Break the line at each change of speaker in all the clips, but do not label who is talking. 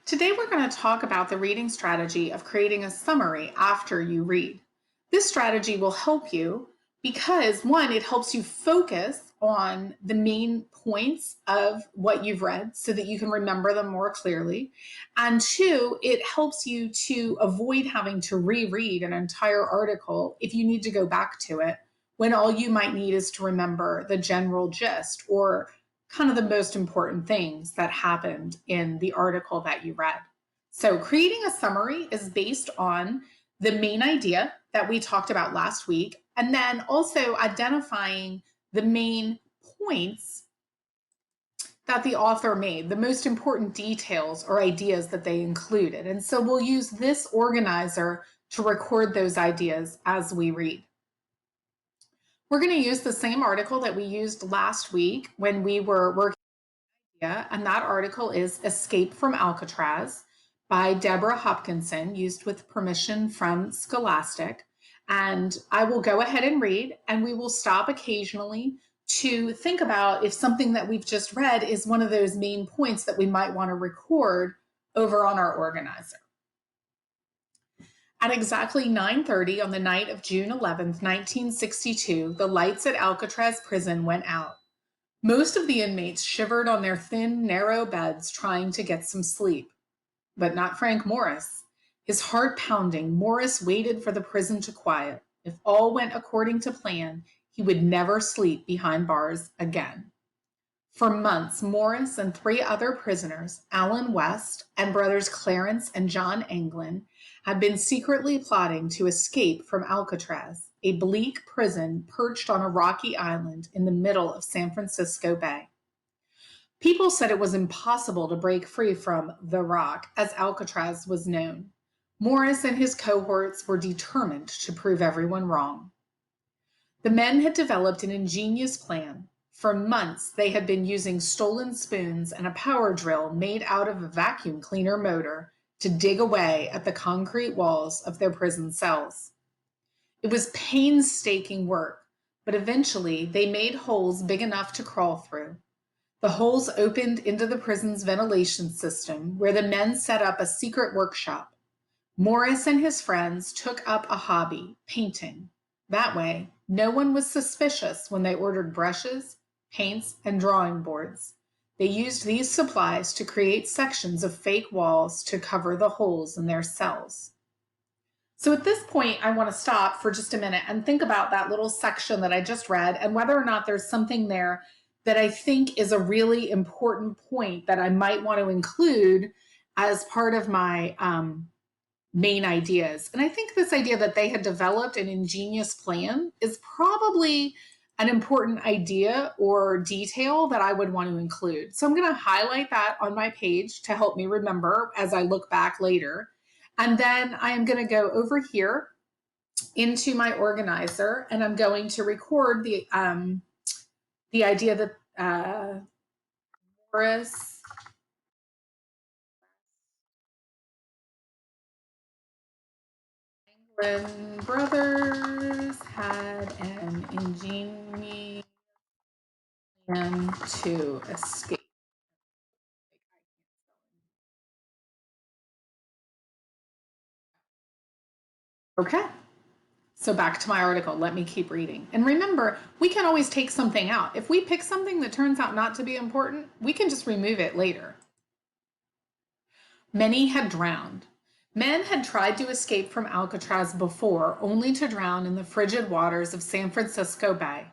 Today we're going to talk about the reading strategy of creating a summary after you read. This strategy will help you because, one, it helps you focus on the main points of what you've read so that you can remember them more clearly. And two, it helps you to avoid having to reread an entire article if you need to go back to it, when all you might need is to remember the general gist or kind of the most important things that happened in the article that you read. So creating a summary is based on the main idea that we talked about last week, and then also identifying the main points that the author made, the most important details or ideas that they included. And so we'll use this organizer to record those ideas as we read. We're going to use the same article that we used last week when we were working, and that article is Escape from Alcatraz by Deborah Hopkinson, used with permission from Scholastic. And I will go ahead and read, and we will stop occasionally to think about if something that we've just read is one of those main points that we might want to record over on our organizer. At exactly 9:30 on the night of June 11th, 1962, the lights at Alcatraz prison went out. Most of the inmates shivered on their thin, narrow beds trying to get some sleep. But not Frank Morris. His heart pounding, Morris waited for the prison to quiet. If all went according to plan, he would never sleep behind bars again. For months, Morris and 3 other prisoners, Alan West and brothers Clarence and John Anglin, had been secretly plotting to escape from Alcatraz, a bleak prison perched on a rocky island in the middle of San Francisco Bay. People said it was impossible to break free from the Rock, as Alcatraz was known. Morris and his cohorts were determined to prove everyone wrong. The men had developed an ingenious plan. For months, they had been using stolen spoons and a power drill made out of a vacuum cleaner motor to dig away at the concrete walls of their prison cells. It was painstaking work, but eventually they made holes big enough to crawl through. The holes opened into the prison's ventilation system, where the men set up a secret workshop. Morris and his friends took up a hobby, painting. That way, no one was suspicious when they ordered brushes, paints, and drawing boards. They used these supplies to create sections of fake walls to cover the holes in their cells. So at this point, I want to stop for just a minute and think about that little section that I just read and whether or not there's something there that I think is a really important point that I might want to include as part of my main ideas. And I think this idea that they had developed an ingenious plan is probably an important idea or detail that I would want to include. So I'm going to highlight that on my page to help me remember as I look back later. And then I am going to go over here into my organizer, and I'm going to record the idea that Morris Anglin brothers had an ingenious plan to escape. Okay, so back to my article. Let me keep reading. And remember, we can always take something out. If we pick something that turns out not to be important, we can just remove it later. Many had drowned. Men had tried to escape from Alcatraz before, only to drown in the frigid waters of San Francisco Bay.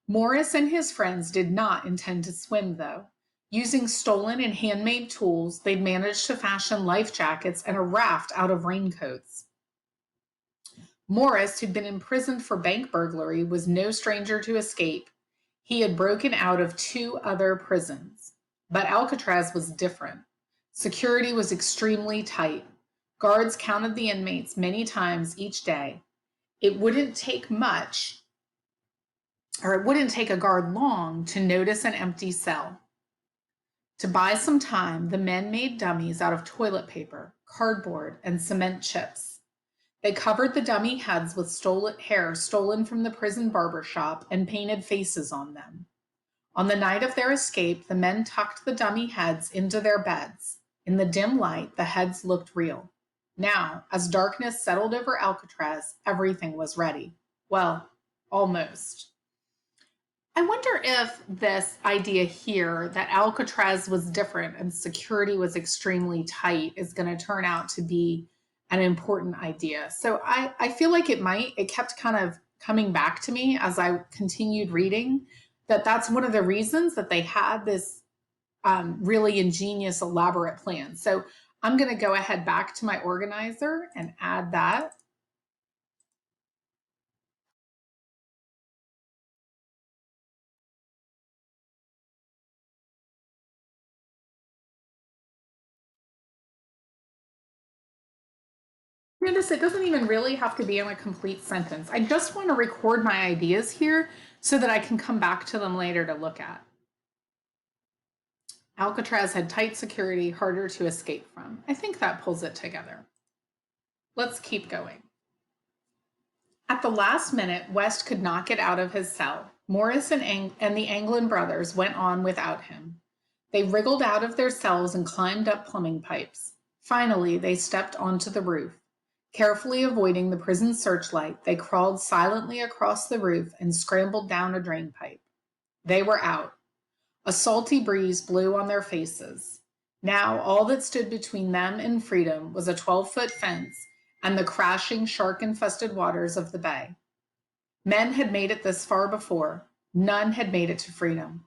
Morris and his friends did not intend to swim, though. Using stolen and handmade tools, they'd managed to fashion life jackets and a raft out of raincoats. Morris, who'd been imprisoned for bank burglary, was no stranger to escape. He had broken out of 2 other prisons. But Alcatraz was different. Security was extremely tight. Guards counted the inmates many times each day. It wouldn't take much, or it wouldn't take a guard long to notice an empty cell. To buy some time, the men made dummies out of toilet paper, cardboard, and cement chips. They covered the dummy heads with hair stolen from the prison barber shop and painted faces on them. On the night of their escape, the men tucked the dummy heads into their beds. In the dim light, the heads looked real. Now, as darkness settled over Alcatraz, everything was ready. Well, almost. I wonder if this idea here that Alcatraz was different and security was extremely tight is going to turn out to be an important idea. So I feel like it might. It kept kind of coming back to me as I continued reading that that's one of the reasons that they had this really ingenious, elaborate plan. So I'm going to go ahead back to my organizer and add that. Notice it doesn't even really have to be in a complete sentence. I just want to record my ideas here so that I can come back to them later to look at. Alcatraz had tight security, harder to escape from. I think that pulls it together. Let's keep going. At the last minute, West could not get out of his cell. Morris and the Anglin brothers went on without him. They wriggled out of their cells and climbed up plumbing pipes. Finally, they stepped onto the roof. Carefully avoiding the prison searchlight, they crawled silently across the roof and scrambled down a drain pipe. They were out. A salty breeze blew on their faces. Now all that stood between them and freedom was a 12-foot fence and the crashing, shark-infested waters of the bay. Men had made it this far before. None had made it to freedom.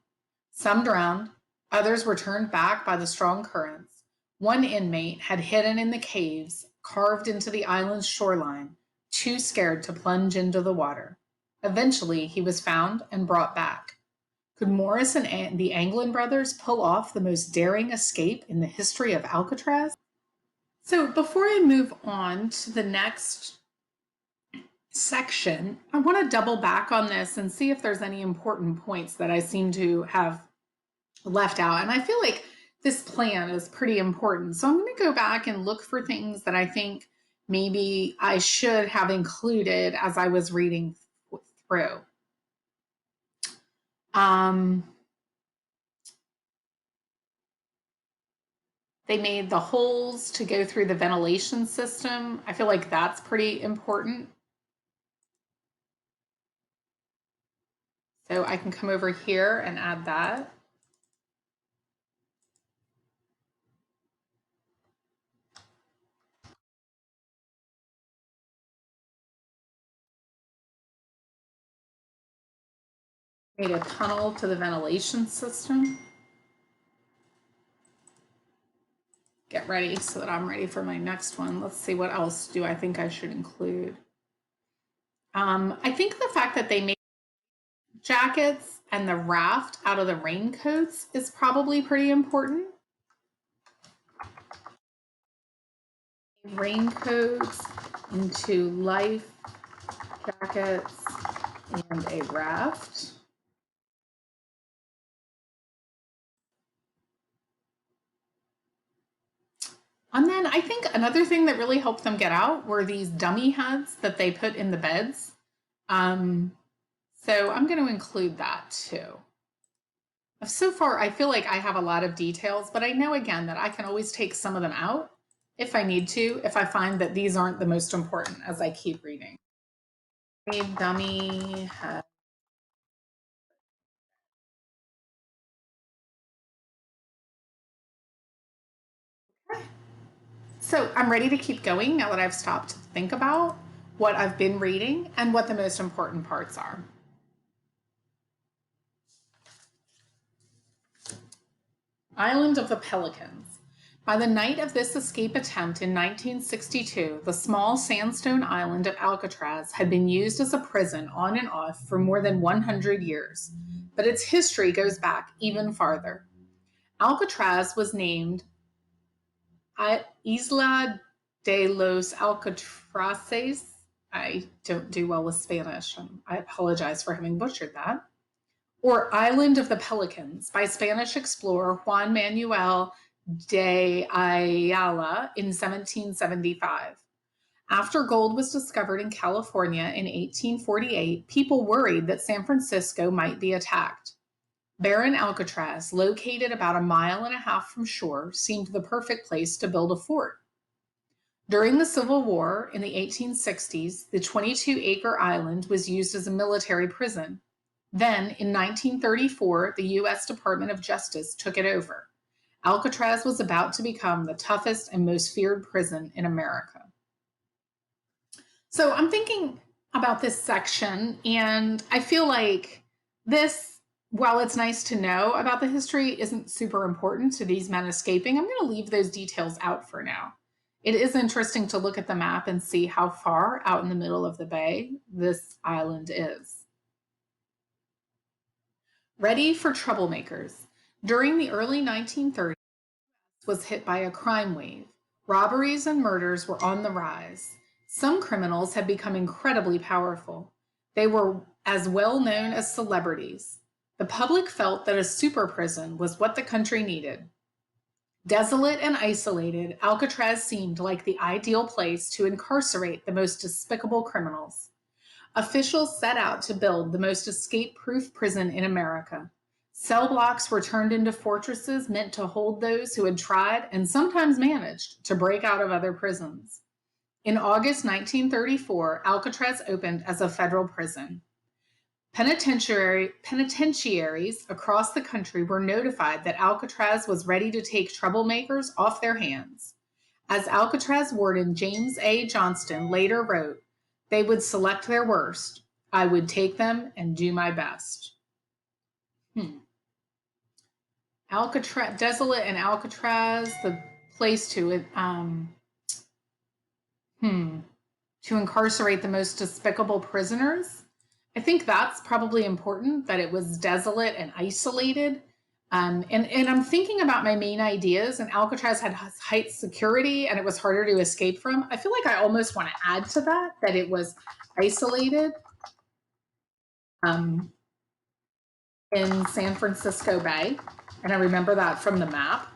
Some drowned. Others were turned back by the strong currents. One inmate had hidden in the caves carved into the island's shoreline, too scared to plunge into the water. Eventually, he was found and brought back. Could Morris and the Anglin brothers pull off the most daring escape in the history of Alcatraz? So before I move on to the next section, I want to double back on this and see if there's any important points that I seem to have left out. And I feel like this plan is pretty important. So I'm going to go back and look for things that I think maybe I should have included as I was reading through. They made the holes to go through the ventilation system. I feel like that's pretty important. So I can come over here and add that. Made a tunnel to the ventilation system. Get ready so that I'm ready for my next one. Let's see, what else do I think I should include? I think the fact that they made jackets and the raft out of the raincoats is probably pretty important. Raincoats into life jackets and a raft. And then I think another thing that really helped them get out were these dummy heads that they put in the beds. So I'm going to include that too. So far, I feel like I have a lot of details, but I know again that I can always take some of them out if I need to, if I find that these aren't the most important as I keep reading. Dummy head. So I'm ready to keep going now that I've stopped to think about what I've been reading and what the most important parts are. Island of the Pelicans. By the night of this escape attempt in 1962, the small sandstone island of Alcatraz had been used as a prison on and off for more than 100 years, but its history goes back even farther. Alcatraz was named Isla de los Alcatraces. I don't do well with Spanish, and I apologize for having butchered that. Or Island of the Pelicans by Spanish explorer Juan Manuel de Ayala in 1775. After gold was discovered in California in 1848, people worried that San Francisco might be attacked. Barren Alcatraz, located about a mile and a half from shore, seemed the perfect place to build a fort. During the Civil War in the 1860s, the 22-acre island was used as a military prison. Then, in 1934, the U.S. Department of Justice took it over. Alcatraz was about to become the toughest and most feared prison in America. So I'm thinking about this section, and I feel like this, while it's nice to know about the history, isn't super important to these men escaping. I'm going to leave those details out for now. It is interesting to look at the map and see how far out in the middle of the bay this island is. Ready for troublemakers. During the early 1930s, was hit by a crime wave. Robberies and murders were on the rise. Some criminals had become incredibly powerful. They were as well known as celebrities. The public felt that a super prison was what the country needed. Desolate and isolated, Alcatraz seemed like the ideal place to incarcerate the most despicable criminals. Officials set out to build the most escape-proof prison in America. Cell blocks were turned into fortresses meant to hold those who had tried and sometimes managed to break out of other prisons. In August 1934, Alcatraz opened as a federal prison. Penitentiaries across the country were notified that Alcatraz was ready to take troublemakers off their hands. As Alcatraz warden James A. Johnston later wrote, they would select their worst. I would take them and do my best. Alcatraz, desolate and Alcatraz, the place to incarcerate the most despicable prisoners. I think that's probably important, that it was desolate and isolated. And I'm thinking about my main ideas, and Alcatraz had height security and it was harder to escape from. I feel like I almost want to add to that it was isolated in San Francisco Bay. And I remember that from the map.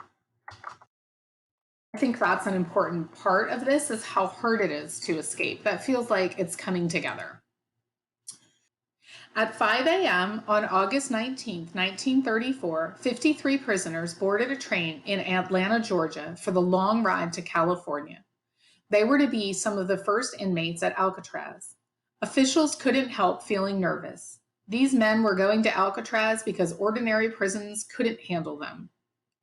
I think that's an important part of this, is how hard it is to escape. That feels like it's coming together. At 5 a.m. on August 19, 1934, 53 prisoners boarded a train in Atlanta, Georgia for the long ride to California. They were to be some of the first inmates at Alcatraz. Officials couldn't help feeling nervous. These men were going to Alcatraz because ordinary prisons couldn't handle them.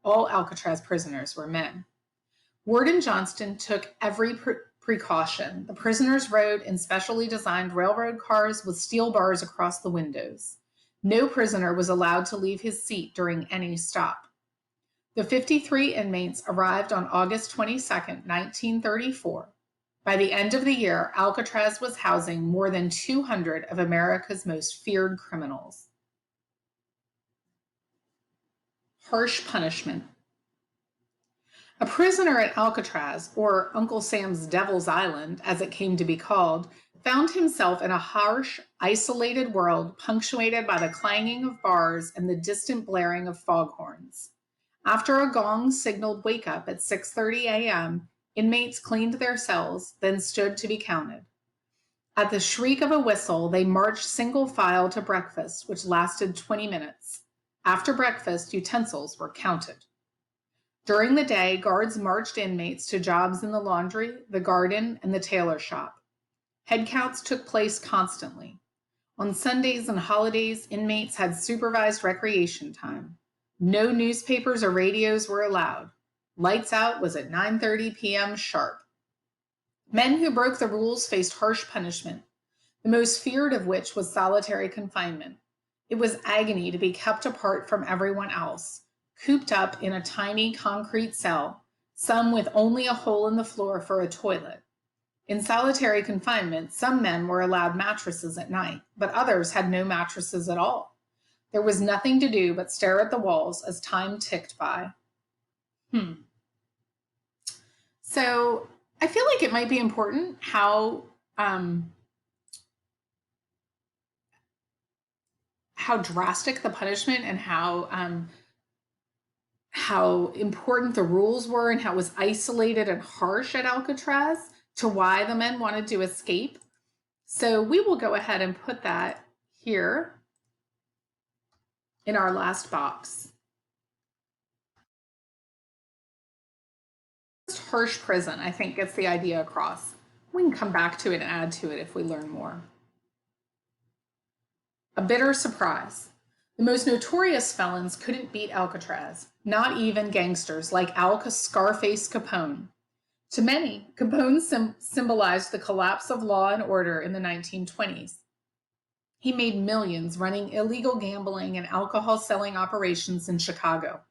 All Alcatraz prisoners were men. Warden Johnston took every precaution. The prisoners rode in specially designed railroad cars with steel bars across the windows. No prisoner was allowed to leave his seat during any stop. The 53 inmates arrived on August 22, 1934. By the end of the year, Alcatraz was housing more than 200 of America's most feared criminals. Harsh punishment. A prisoner at Alcatraz, or Uncle Sam's Devil's Island, as it came to be called, found himself in a harsh, isolated world punctuated by the clanging of bars and the distant blaring of foghorns. After a gong signaled wake up at 6:30 a.m., inmates cleaned their cells, then stood to be counted. At the shriek of a whistle, they marched single file to breakfast, which lasted 20 minutes. After breakfast, utensils were counted. During the day, guards marched inmates to jobs in the laundry, the garden, and the tailor shop. Head counts took place constantly. On Sundays and holidays, inmates had supervised recreation time. No newspapers or radios were allowed. Lights out was at 9:30 p.m. sharp. Men who broke the rules faced harsh punishment, the most feared of which was solitary confinement. It was agony to be kept apart from everyone else, cooped up in a tiny concrete cell, some with only a hole in the floor for a toilet. In solitary confinement, some men were allowed mattresses at night, but others had no mattresses at all. There was nothing to do but stare at the walls as time ticked by. So I feel like it might be important how drastic the punishment and how important the rules were and how it was isolated and harsh at Alcatraz to why the men wanted to escape. So we will go ahead and put that here. in our last box. Harsh prison, I think, gets the idea across. We can come back to it and add to it if we learn more. A bitter surprise. The most notorious felons couldn't beat Alcatraz, not even gangsters like Al Scarface Capone. To many, Capone symbolized the collapse of law and order in the 1920s. He made millions running illegal gambling and alcohol selling operations in Chicago.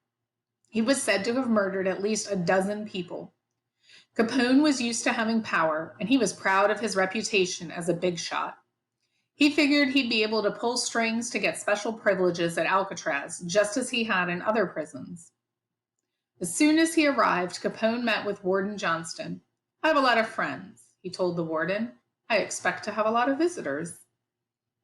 He was said to have murdered at least a dozen people. Capone was used to having power, and he was proud of his reputation as a big shot. He figured he'd be able to pull strings to get special privileges at Alcatraz, just as he had in other prisons. As soon as he arrived, Capone met with Warden Johnston. "I have a lot of friends," he told the warden. "I expect to have a lot of visitors."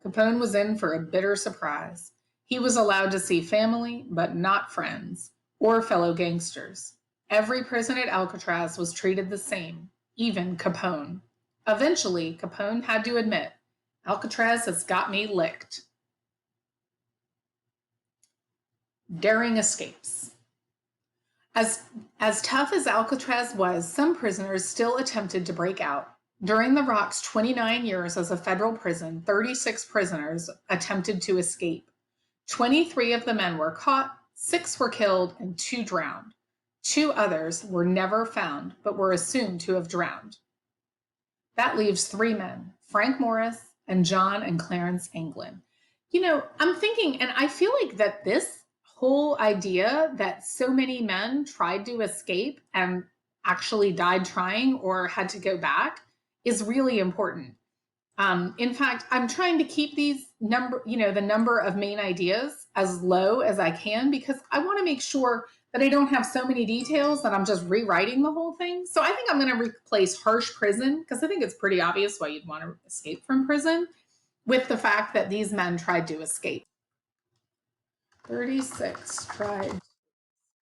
Capone was in for a bitter surprise. He was allowed to see family, but not friends, or fellow gangsters. Every prison at Alcatraz was treated the same, even Capone. Eventually, Capone had to admit, "Alcatraz has got me licked." Daring escapes. As tough as Alcatraz was, some prisoners still attempted to break out. During the Rock's 29 years as a federal prison, 36 prisoners attempted to escape. 23 of the men were caught, 6 were killed, and 2 drowned. 2 others were never found, but were assumed to have drowned. That leaves 3 men, Frank Morris and John and Clarence Anglin. I'm thinking, and I feel like that this whole idea that so many men tried to escape and actually died trying or had to go back is really important. In fact, I'm trying to keep the number of main ideas as low as I can because I want to make sure that I don't have so many details that I'm just rewriting the whole thing. So I think I'm going to replace harsh prison because I think it's pretty obvious why you'd want to escape from prison with the fact that these men tried to escape. 36 tried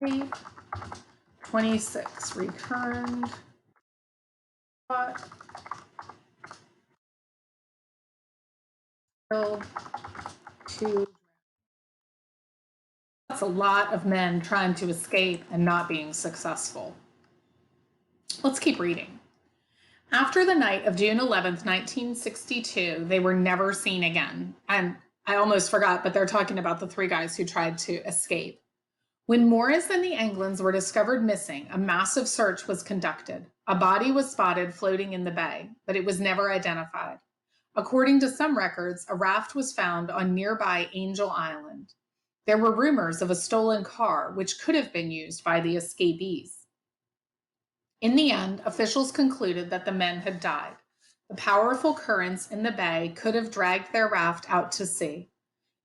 to escape, 26 returned, fought, killed, 2. That's a lot of men trying to escape and not being successful. Let's keep reading. After the night of June 11th, 1962, they were never seen again. And I almost forgot, but they're talking about the 3 guys who tried to escape. When Morris and the Anglins were discovered missing, a massive search was conducted. A body was spotted floating in the bay, but it was never identified. According to some records, a raft was found on nearby Angel Island. There were rumors of a stolen car, which could have been used by the escapees. In the end, officials concluded that the men had died. The powerful currents in the bay could have dragged their raft out to sea.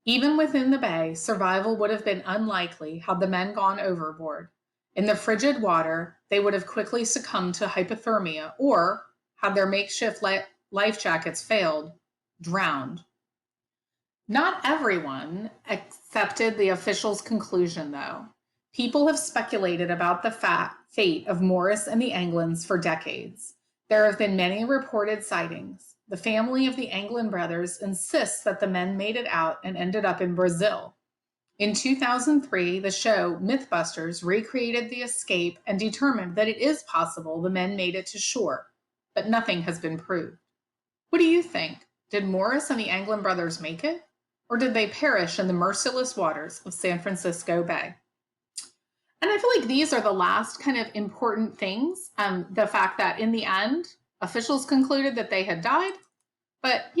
Even within the bay, survival would have been unlikely had the men gone overboard. In the frigid water, they would have quickly succumbed to hypothermia or, had their makeshift life jackets failed, drowned. Not everyone accepted the officials' conclusion, though. People have speculated about the fate of Morris and the Anglins for decades. There have been many reported sightings. The family of the Anglin brothers insists that the men made it out and ended up in Brazil. In 2003, the show Mythbusters recreated the escape and determined that it is possible the men made it to shore, but nothing has been proved. What do you think? Did Morris and the Anglin brothers make it? Or did they perish in the merciless waters of San Francisco Bay? And I feel like these are the last kind of important things. The fact that in the end, officials concluded that they had died, but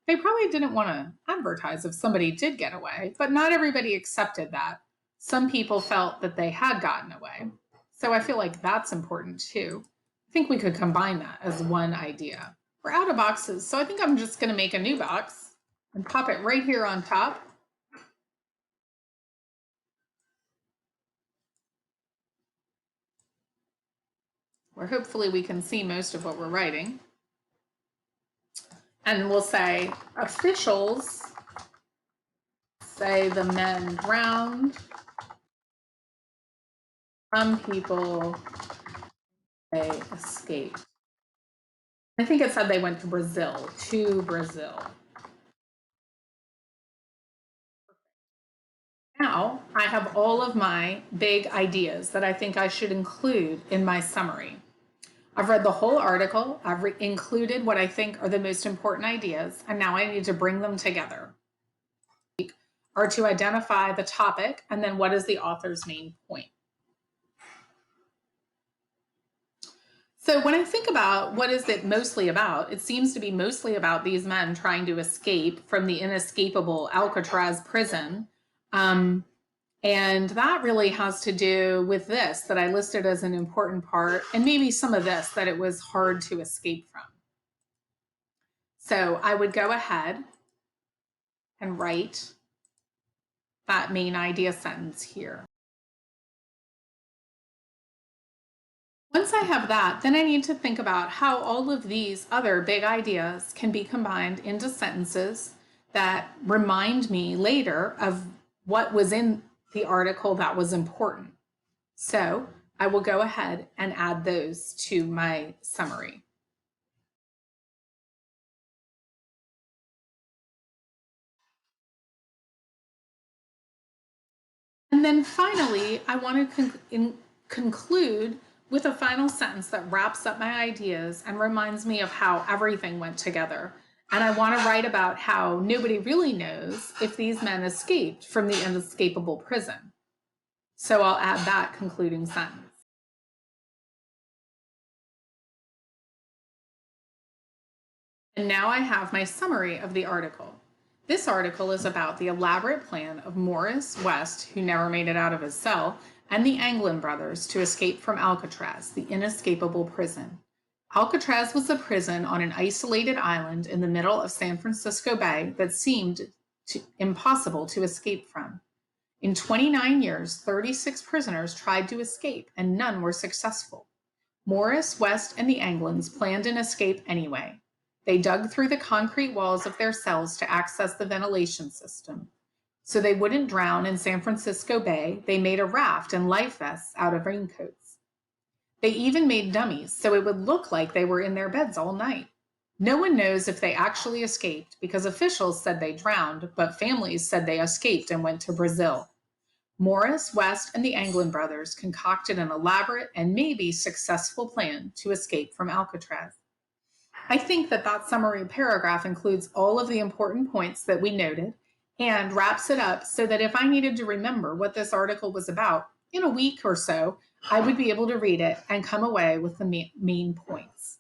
they probably didn't want to advertise if somebody did get away, but not everybody accepted that. Some people felt that they had gotten away. So I feel like that's important too. I think we could combine that as one idea. We're out of boxes, so I think I'm just going to make a new box and pop it right here on top. Where hopefully we can see most of what we're writing. And we'll say officials say the men drowned. Some people say escaped. I think it said they went to Brazil. Now I have all of my big ideas that I think I should include in my summary. I've read the whole article, I've included what I think are the most important ideas, and now I need to bring them together. Or to identify the topic and then what is the author's main point. So when I think about what is it mostly about, it seems to be mostly about these men trying to escape from the inescapable Alcatraz prison. And that really has to do with this that I listed as an important part, and maybe some of this that it was hard to escape from. So I would go ahead and write that main idea sentence here. Once I have that, then I need to think about how all of these other big ideas can be combined into sentences that remind me later of what was in the article that was important. So I will go ahead and add those to my summary. And then finally, I want to conclude with a final sentence that wraps up my ideas and reminds me of how everything went together. And I want to write about how nobody really knows if these men escaped from the inescapable prison. So I'll add that concluding sentence. And now I have my summary of the article. This article is about the elaborate plan of Morris West, who never made it out of his cell, and the Anglin brothers to escape from Alcatraz, the inescapable prison. Alcatraz was a prison on an isolated island in the middle of San Francisco Bay that seemed impossible to escape from. In 29 years, 36 prisoners tried to escape, and none were successful. Morris, West, and the Anglins planned an escape anyway. They dug through the concrete walls of their cells to access the ventilation system. So they wouldn't drown in San Francisco Bay, they made a raft and life vests out of raincoats. They even made dummies so it would look like they were in their beds all night. No one knows if they actually escaped because officials said they drowned, but families said they escaped and went to Brazil. Morris, West, and the Anglin brothers concocted an elaborate and maybe successful plan to escape from Alcatraz. I think that summary paragraph includes all of the important points that we noted and wraps it up so that if I needed to remember what this article was about in a week or so, I would be able to read it and come away with the main points.